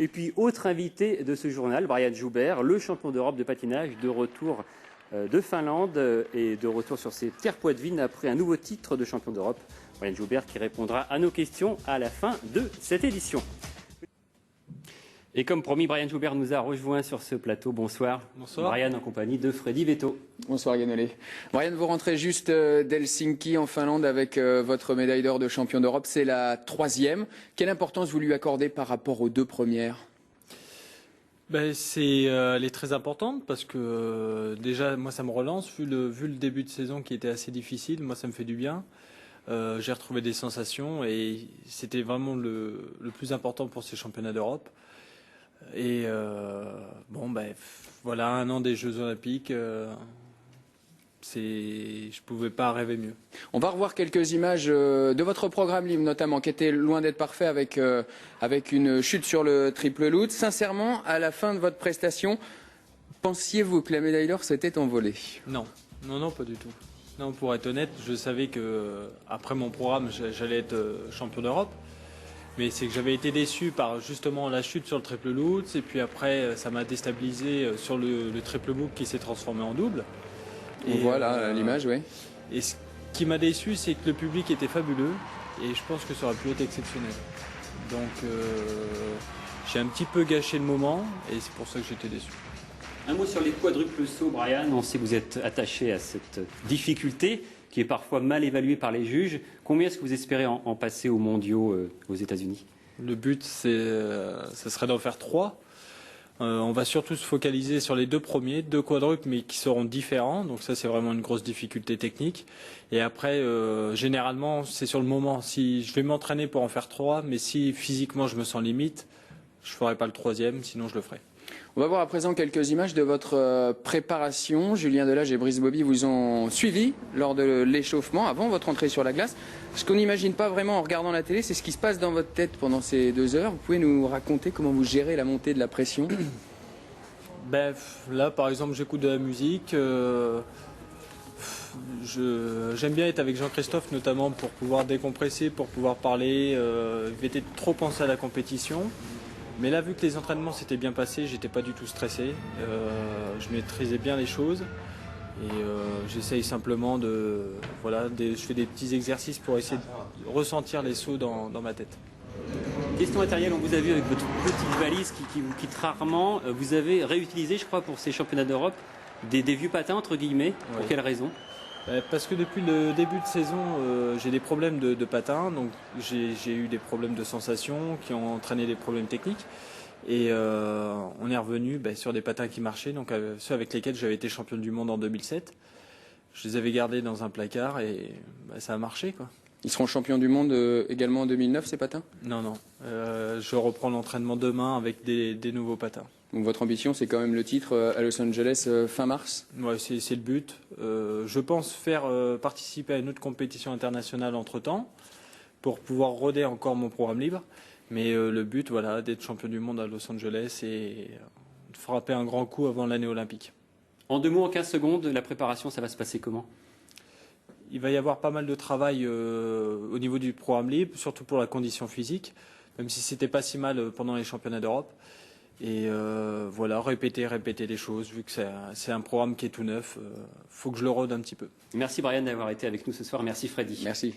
Et puis, autre invité de ce journal, Brian Joubert, le champion d'Europe de patinage, de retour de Finlande et de retour sur ses terres poitevines après un nouveau titre de champion d'Europe. Brian Joubert qui répondra à nos questions à la fin de cette édition. Et comme promis, Brian Joubert nous a rejoint sur ce plateau. Bonsoir. Bonsoir. Brian en compagnie de Freddy Vetto. Bonsoir Guénolé. Brian, vous rentrez juste d'Helsinki en Finlande avec votre médaille d'or de champion d'Europe. C'est la 3e. Quelle importance vous lui accordez par rapport aux 2 premières? Elle est très importante parce que déjà, moi, ça me relance. Vu le début de saison qui était assez difficile, moi, ça me fait du bien. J'ai retrouvé des sensations et c'était vraiment le plus important pour ces championnats d'Europe. Et voilà, un an des Jeux Olympiques, je pouvais pas rêver mieux. On va revoir quelques images de votre programme libre notamment, qui était loin d'être parfait avec une chute sur le triple loot. Sincèrement, à la fin de votre prestation, pensiez-vous que la médaille d'or s'était envolée? Non, pas du tout. Non, pour être honnête, je savais que après mon programme, j'allais être champion d'Europe. Mais c'est que j'avais été déçu par justement la chute sur le triple loot. Et puis après, ça m'a déstabilisé sur le triple book qui s'est transformé en double. Et voilà l'image, oui. Et ce qui m'a déçu, c'est que le public était fabuleux. Et je pense que ça aurait pu être exceptionnel. Donc j'ai un petit peu gâché le moment. Et c'est pour ça que j'étais déçu. Un mot sur les quadruples sauts, Brian. On sait que vous êtes attaché à cette difficulté qui est parfois mal évaluée par les juges. Combien est-ce que vous espérez en passer aux mondiaux aux États-Unis? Le but, ce serait d'en faire 3. On va surtout se focaliser sur les 2 premiers, 2 quadruples, mais qui seront différents. Donc ça, c'est vraiment une grosse difficulté technique. Et après, généralement, c'est sur le moment. Si je vais m'entraîner pour en faire 3, mais si physiquement je me sens limite, je ferai pas le 3e, sinon je le ferai. On va voir à présent quelques images de votre préparation. Julien Delage et Brice Bobby vous ont suivi lors de l'échauffement, avant votre entrée sur la glace. Ce qu'on n'imagine pas vraiment en regardant la télé, c'est ce qui se passe dans votre tête pendant ces 2 heures. Vous pouvez nous raconter comment vous gérez la montée de la pression? Là, par exemple, j'écoute de la musique. J'aime bien être avec Jean-Christophe, notamment pour pouvoir décompresser, pour pouvoir parler, éviter de trop penser à la compétition. Mais là, vu que les entraînements s'étaient bien passés, j'étais pas du tout stressé. Je maîtrisais bien les choses. Et j'essaye simplement je fais des petits exercices pour essayer de ressentir les sauts dans ma tête. Question matérielle, on vous a vu avec votre petite valise qui vous quitte rarement. Vous avez réutilisé, je crois, pour ces championnats d'Europe, des vieux patins, entre guillemets. Oui. Pour quelle raison? Parce que depuis le début de saison, j'ai des problèmes de patins, donc j'ai eu des problèmes de sensation qui ont entraîné des problèmes techniques. Et on est revenu sur des patins qui marchaient, donc ceux avec lesquels j'avais été champion du monde en 2007. Je les avais gardés dans un placard et ça a marché, quoi. Ils seront champions du monde également en 2009, ces patins? Non. Je reprends l'entraînement demain avec des nouveaux patins. Donc votre ambition, c'est quand même le titre à Los Angeles fin mars? Ouais, c'est le but. Je pense faire participer à une autre compétition internationale entre-temps pour pouvoir roder encore mon programme libre. Mais le but, voilà, d'être champion du monde à Los Angeles et de frapper un grand coup avant l'année olympique. En 2 mots, en 15 secondes, la préparation, ça va se passer comment? Il va y avoir pas mal de travail au niveau du programme libre, surtout pour la condition physique, même si c'était pas si mal pendant les championnats d'Europe. Et répéter les choses, vu que c'est un programme qui est tout neuf, faut que je le rôde un petit peu. Merci Brian d'avoir été avec nous ce soir, merci Freddy. Merci.